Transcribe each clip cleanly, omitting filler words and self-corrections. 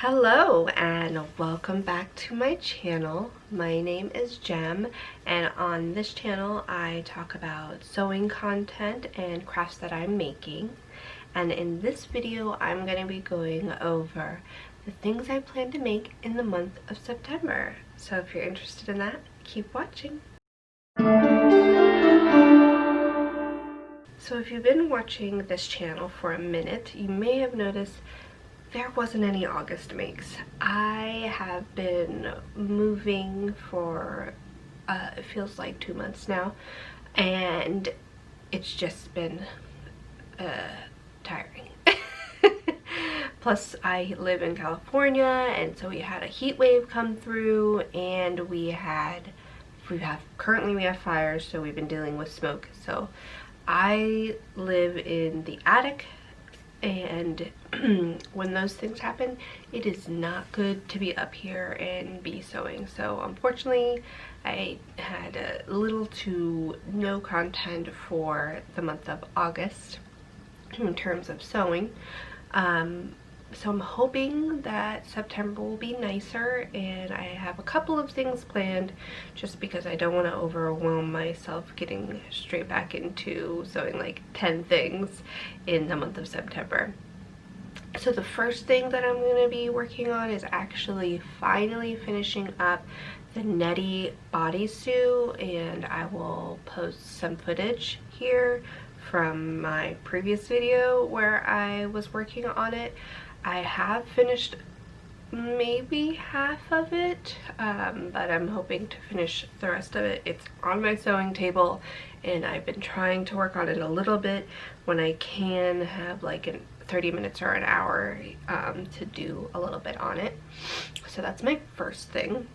Hello and welcome back to my channel. My name is Jem, and on this channel I talk about sewing content and crafts that I'm making. And in this video I'm going to be going over the things I plan to make in the month of September. So if you're interested in that, keep watching. So if you've been watching this channel for a minute, you may have noticed there wasn't any August makes. I have been moving for it feels like 2 months now, and it's just been tiring. Plus I live in California, and so we had a heat wave come through, and currently we have fires, so we've been dealing with smoke. So I live in the attic, and when those things happen, it is not good to be up here and be sewing. So unfortunately I had little to no content for the month of August in terms of sewing. So I'm hoping that September will be nicer, and I have a couple of things planned just because I don't want to overwhelm myself getting straight back into sewing like 10 things in the month of September. So the first thing that I'm going to be working on is actually finally finishing up the Nettie bodysuit, and I will post some footage here from my previous video where I was working on it. I have finished maybe half of it, but I'm hoping to finish the rest of it. It's on my sewing table, and I've been trying to work on it a little bit when I can have like 30 minutes or an hour to do a little bit on it. So that's my first thing.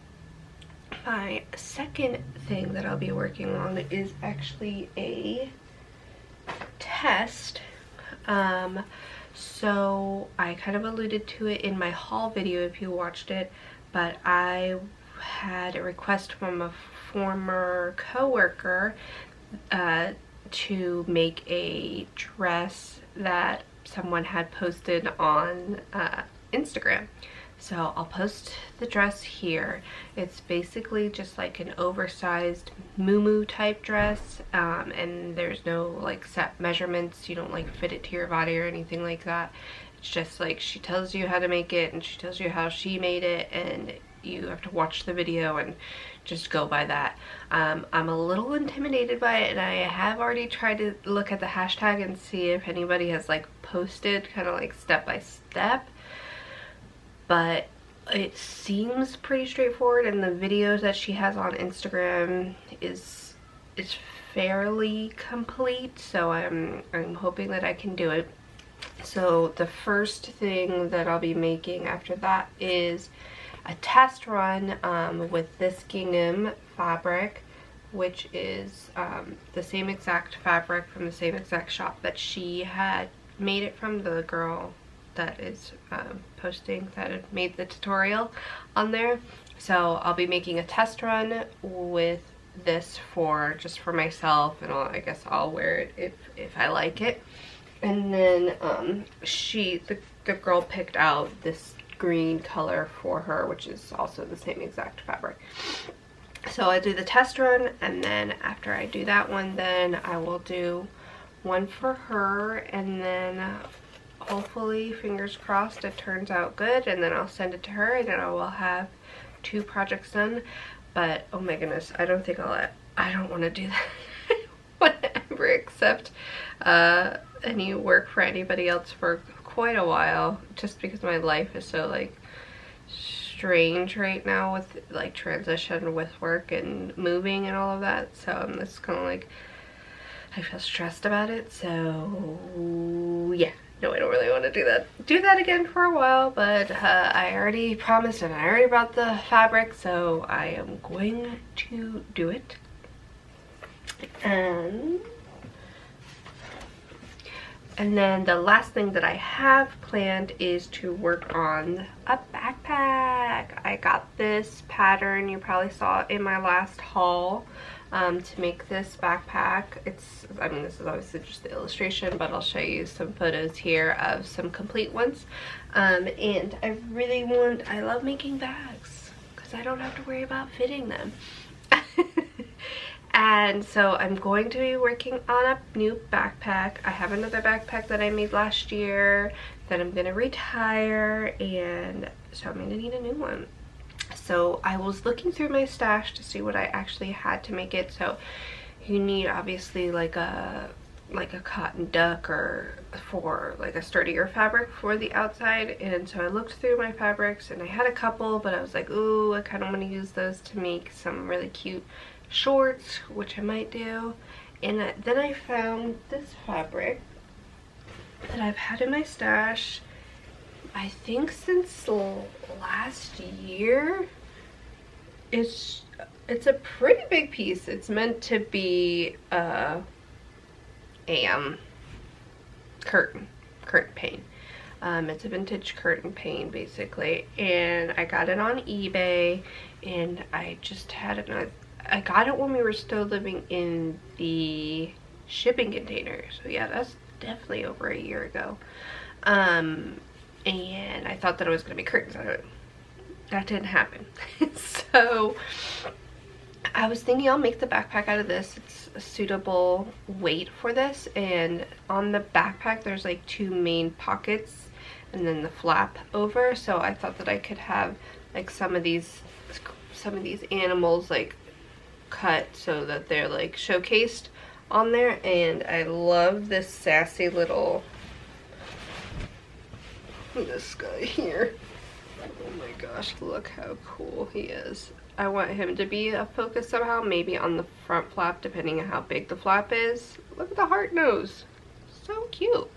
My second thing that I'll be working on is actually a test. So I kind of alluded to it in my haul video if you watched it, but I had a request from a former coworker to make a dress that someone had posted on Instagram. So I'll post the dress here. It's basically just like an oversized muumuu type dress, and there's no like set measurements. You don't like fit it to your body or anything like that. It's just like she tells you how to make it, and she tells you how she made it, and you have to watch the video and just go by that. I'm a little intimidated by it, and I have already tried to look at the hashtag and see if anybody has like posted kind of like step by step, but it seems pretty straightforward, and the videos that she has on Instagram is fairly complete, so I'm hoping that I can do it. So the first thing that I'll be making after that is a test run with this gingham fabric, which is the same exact fabric from the same exact shop that she had made it from, the girl that is posting that had made the tutorial on there. So I'll be making a test run with this just for myself, and I guess I'll wear it if I like it. And then the girl picked out this green color for her, which is also the same exact fabric. So I do the test run, and then after I do that one, then I will do one for her, and then hopefully, fingers crossed, it turns out good, and then I'll send it to her, and then I will have 2 projects done. But oh my goodness, I don't want to do that whenever accept any work for anybody else for quite a while, just because my life is so like strange right now with like transition with work and moving and all of that. So I'm just kind of like, I feel stressed about it. So yeah, no, I don't really want to do that again for a while, but I already promised, and I already bought the fabric, so I am going to do it. And then the last thing that I have planned is to work on a backpack. I got this pattern, you probably saw it in my last haul. to make this backpack. I mean, this is obviously just the illustration, but I'll show you some photos here of some complete ones. And I love making bags because I don't have to worry about fitting them. And so I'm going to be working on a new backpack. I have another backpack that I made last year that I'm gonna retire, and so I'm gonna need a new one. So I was looking through my stash to see what I actually had to make it. So you need obviously like a cotton duck, or for like a sturdier fabric for the outside. And so I looked through my fabrics and I had a couple, but I was like, ooh, I kind of want to use those to make some really cute shorts, which I might do. And then I found this fabric that I've had in my stash, I think since last year. It's a pretty big piece. It's meant to be a curtain pane. It's a vintage curtain pane basically, and I got it on eBay, and I just had it. I got it when we were still living in the shipping container, so yeah, that's definitely over a year ago. And I thought that it was gonna be curtains. That didn't happen. So I was thinking I'll make the backpack out of this. It's a suitable weight for this, and on the backpack there's like 2 main pockets and then the flap over, so I thought that I could have like some of these animals like cut so that they're like showcased on there. And I love this sassy little, this guy here. Oh my gosh, look how cool he is. I want him to be a focus somehow, maybe on the front flap, depending on how big the flap is. Look at the heart nose. So cute.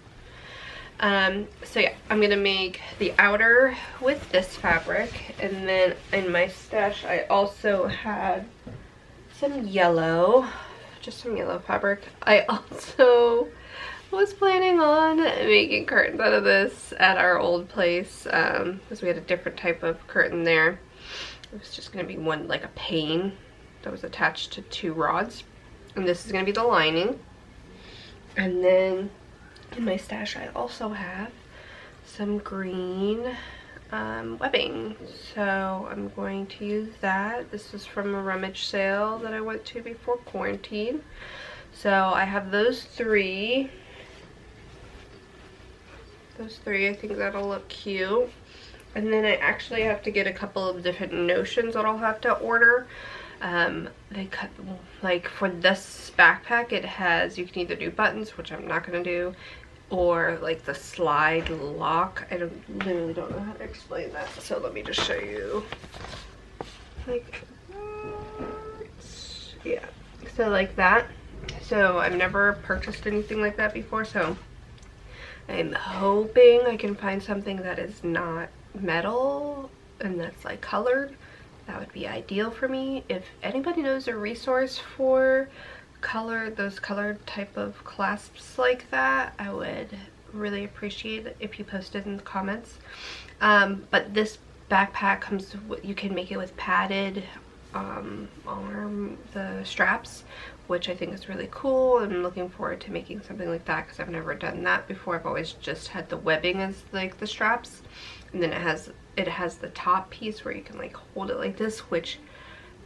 So yeah, I'm gonna make the outer with this fabric, and then in my stash I also had some yellow, just some yellow fabric. I also was planning on making curtains out of this at our old place, because we had a different type of curtain there. It was just going to be one, like a pane that was attached to 2 rods, and this is going to be the lining. And then in my stash I also have some green webbing, so I'm going to use that. This is from a rummage sale that I went to before quarantine. So I have those 3. I think that'll look cute. And then I actually have to get a couple of different notions that I'll have to order. They cut, like for this backpack, it has, you can either do buttons, which I'm not gonna do, or like the slide lock. I literally don't know how to explain that, so let me just show you. Like, yeah, so like that. So I've never purchased anything like that before, so I'm hoping I can find something that is not metal and that's like colored. That would be ideal for me. If anybody knows a resource for those colored type of clasps like that, I would really appreciate it if you posted in the comments. But this backpack comes with, you can make it with padded the straps, which I think is really cool. I'm looking forward to making something like that because I've never done that before. I've always just had the webbing as like the straps, and then it has the top piece where you can like hold it like this, which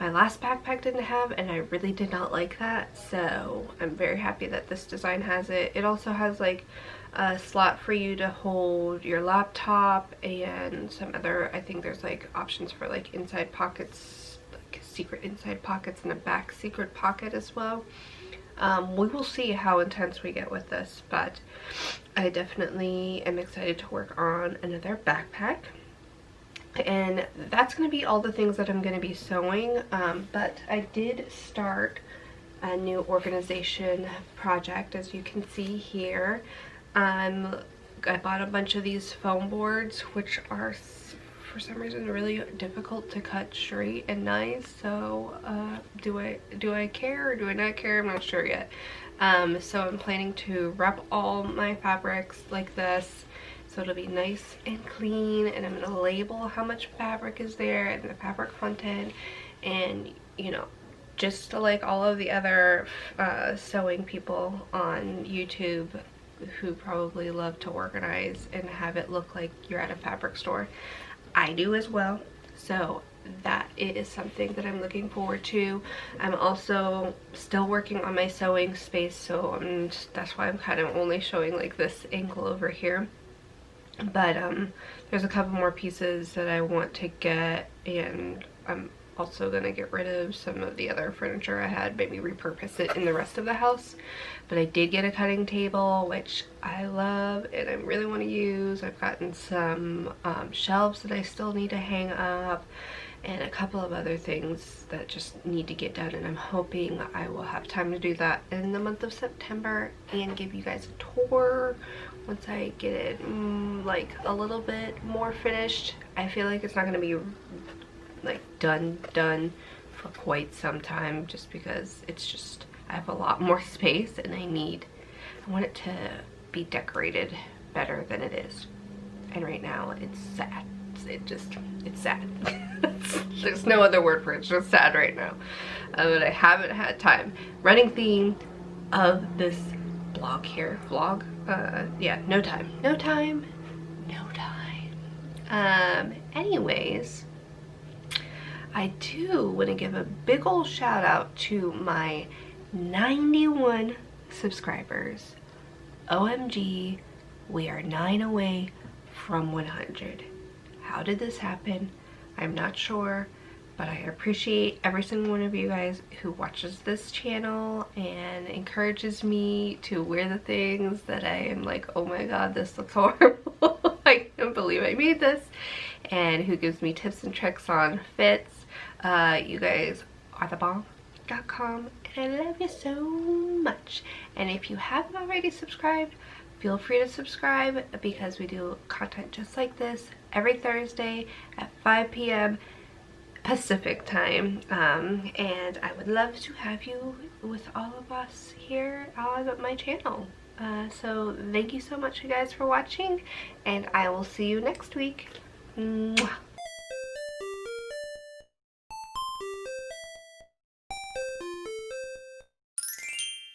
my last backpack didn't have, and I really did not like that. So I'm very happy that this design has it. It also has like a slot for you to hold your laptop and some other, I think there's like options for like inside pockets, secret inside pockets, and a back secret pocket as well. We will see how intense we get with this, but I definitely am excited to work on another backpack. And that's going to be all the things that I'm going to be sewing, but I did start a new organization project, as you can see here. I bought a bunch of these foam boards, which are for some reason really difficult to cut straight and nice. So do I care or do I not care? I'm not sure yet. So I'm planning to wrap all my fabrics like this, so it'll be nice and clean, and I'm gonna label how much fabric is there and the fabric content, and you know, just like all of the other sewing people on YouTube who probably love to organize and have it look like you're at a fabric store, I do as well. So that is something that I'm looking forward to. I'm also still working on my sewing space, so that's why I'm kind of only showing like this angle over here. But there's a couple more pieces that I want to get, and I'm also gonna get rid of some of the other furniture I had, maybe repurpose it in the rest of the house. But I did get a cutting table, which I love and I really want to use. I've gotten some shelves that I still need to hang up, and a couple of other things that just need to get done, and I'm hoping I will have time to do that in the month of September and give you guys a tour once I get it like a little bit more finished. I feel like it's not going to be like done for quite some time, just because it's just, I have a lot more space and I want it to be decorated better than it is, and right now it's sad. It's sad. There's no other word for it. It's just sad right now. But I haven't had time. Running theme of this vlog. Yeah, no time. Anyways, I do want to give a big ol' shout out to my 91 subscribers. OMG, we are 9 away from 100. How did this happen? I'm not sure, but I appreciate every single one of you guys who watches this channel and encourages me to wear the things that I am like, oh my god, this looks horrible. I can't believe I made this. And who gives me tips and tricks on fits. You guys are the bomb.com, and I love you so much. And if you haven't already subscribed, feel free to subscribe, because we do content just like this every Thursday at 5 p.m. Pacific time, and I would love to have you with all of us here on my channel. So thank you so much, you guys, for watching, and I will see you next week. Mwah.